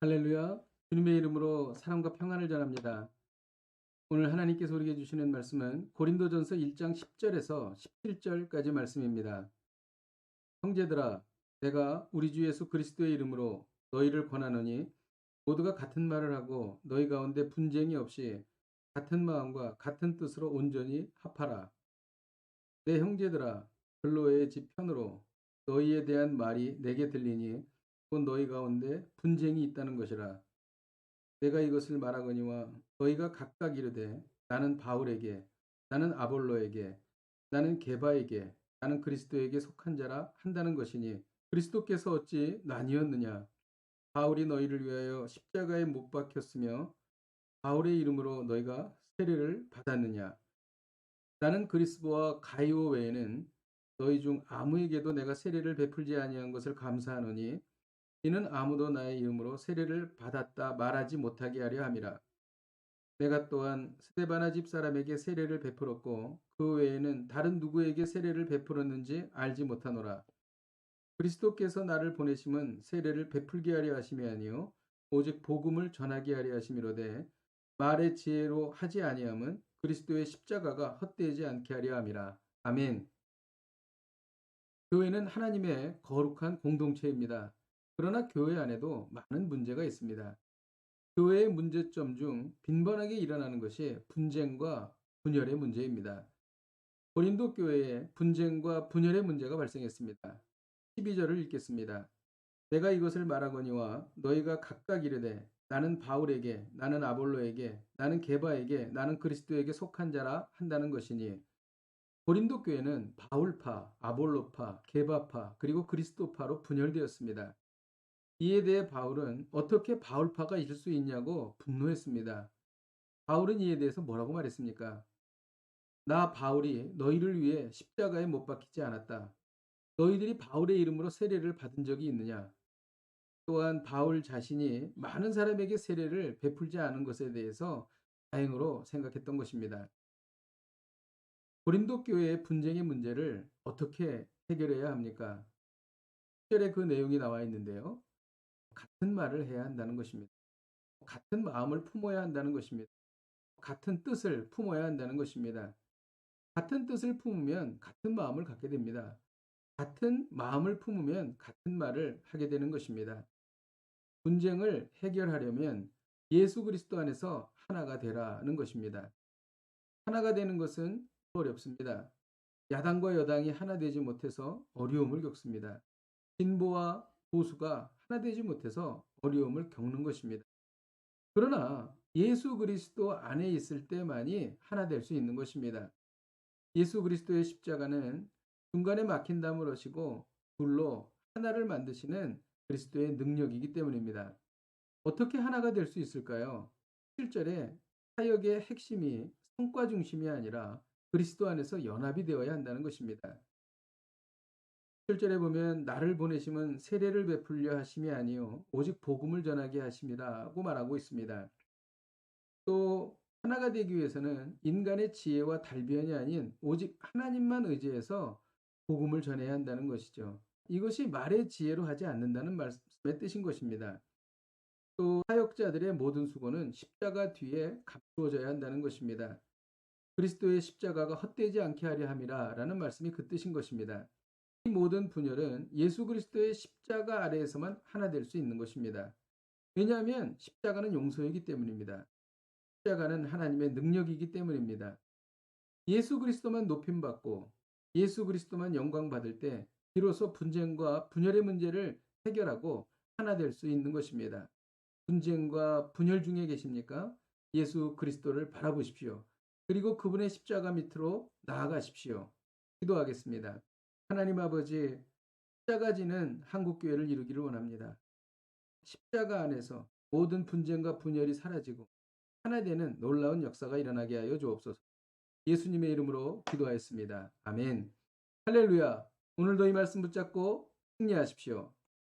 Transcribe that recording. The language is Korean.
할렐루야. 주님의 이름으로 사랑과 평안을 전합니다. 오늘 하나님께서 우리에게 주시는 말씀은 고린도전서 1장 10절에서 17절까지 말씀입니다. 형제들아, 내가 우리 주 예수 그리스도의 이름으로 너희를 권하노니 모두가 같은 말을 하고 너희 가운데 분쟁이 없이 같은 마음과 같은 뜻으로 온전히 합하라. 내 형제들아, 글로의 집 편으로 너희에 대한 말이 내게 들리니 곧 너희 가운데 분쟁이 있다는 것이라. 내가 이것을 말하거니와 너희가 각각 이르되 나는 바울에게, 나는 아볼로에게, 나는 게바에게, 나는 그리스도에게 속한 자라 한다는 것이니 그리스도께서 어찌 나뉘었느냐? 바울이 너희를 위하여 십자가에 못 박혔으며 바울의 이름으로 너희가 세례를 받았느냐? 나는 그리스도와 가이오 외에는 너희 중 아무에게도 내가 세례를 베풀지 아니한 것을 감사하노니 이는 아무도 나의 이름으로 세례를 받았다 말하지 못하게 하려 함이라. 내가 또한 스데바나 집 사람에게 세례를 베풀었고 그 외에는 다른 누구에게 세례를 베풀었는지 알지 못하노라. 그리스도께서 나를 보내심은 세례를 베풀게 하려 하심이 아니요 오직 복음을 전하게 하려 하심이로되 말의 지혜로 하지 아니함은 그리스도의 십자가가 헛되지 않게 하려 함이라. 아멘. 교회는 하나님의 거룩한 공동체입니다. 그러나 교회 안에도 많은 문제가 있습니다. 교회의 문제점 중 빈번하게 일어나는 것이 분쟁과 분열의 문제입니다. 고린도 교회에 분쟁과 분열의 문제가 발생했습니다. 12절을 읽겠습니다. 내가 이것을 말하거니와 너희가 각각 이르되 나는 바울에게, 나는 아볼로에게, 나는 게바에게, 나는 그리스도에게 속한 자라 한다는 것이니 고린도 교회는 바울파, 아볼로파, 게바파, 그리고 그리스도파로 분열되었습니다. 이에 대해 바울은 어떻게 바울파가 있을 수 있냐고 분노했습니다. 바울은 이에 대해서 뭐라고 말했습니까? 나 바울이 너희를 위해 십자가에 못 박히지 않았다. 너희들이 바울의 이름으로 세례를 받은 적이 있느냐? 또한 바울 자신이 많은 사람에게 세례를 베풀지 않은 것에 대해서 다행으로 생각했던 것입니다. 고린도 교회의 분쟁의 문제를 어떻게 해결해야 합니까? 1절에 그 내용이 나와 있는데요. 같은 말을 해야 한다는 것입니다. 같은 마음을 품어야 한다는 것입니다. 같은 뜻을 품어야 한다는 것입니다. 같은 뜻을 품으면 같은 마음을 갖게 됩니다. 같은 마음을 품으면 같은 말을 하게 되는 것입니다. 분쟁을 해결하려면 예수 그리스도 안에서 하나가 되라는 것입니다. 하나가 되는 것은 어렵습니다. 야당과 여당이 하나 되지 못해서 어려움을 겪습니다. 진보와 보수가 하나 되지 못해서 어려움을 겪는 것입니다. 그러나 예수 그리스도 안에 있을 때만이 하나 될 수 있는 것입니다. 예수 그리스도의 십자가는 중간에 막힌 담을 어시고 둘로 하나를 만드시는 그리스도의 능력이기 때문입니다. 어떻게 하나가 될 수 있을까요? 7절에 사역의 핵심이 성과 중심이 아니라 그리스도 안에서 연합이 되어야 한다는 것입니다. 7절에 보면 나를 보내심은 세례를 베풀려 하심이 아니요 오직 복음을 전하게 하심이라고 말하고 있습니다. 또 하나가 되기 위해서는 인간의 지혜와 달변이 아닌 오직 하나님만 의지해서 복음을 전해야 한다는 것이죠. 이것이 말의 지혜로 하지 않는다는 말씀의 뜻인 것입니다. 또 사역자들의 모든 수고는 십자가 뒤에 감추어져야 한다는 것입니다. 그리스도의 십자가가 헛되지 않게 하려 함이라 라는 말씀이 그 뜻인 것입니다. 이 모든 분열은 예수 그리스도의 십자가 아래에서만 하나 될 수 있는 것입니다. 왜냐하면 십자가는 용서이기 때문입니다. 십자가는 하나님의 능력이기 때문입니다. 예수 그리스도만 높임받고 예수 그리스도만 영광 받을 때 비로소 분쟁과 분열의 문제를 해결하고 하나 될 수 있는 것입니다. 분쟁과 분열 중에 계십니까? 예수 그리스도를 바라보십시오. 그리고 그분의 십자가 밑으로 나아가십시오. 기도하겠습니다. 하나님 아버지, 십자가 지는 한국교회를 이루기를 원합니다. 십자가 안에서 모든 분쟁과 분열이 사라지고 하나 되는 놀라운 역사가 일어나게 하여 주옵소서. 예수님의 이름으로 기도하였습니다. 아멘. 할렐루야. 오늘도 이 말씀 붙잡고 승리하십시오.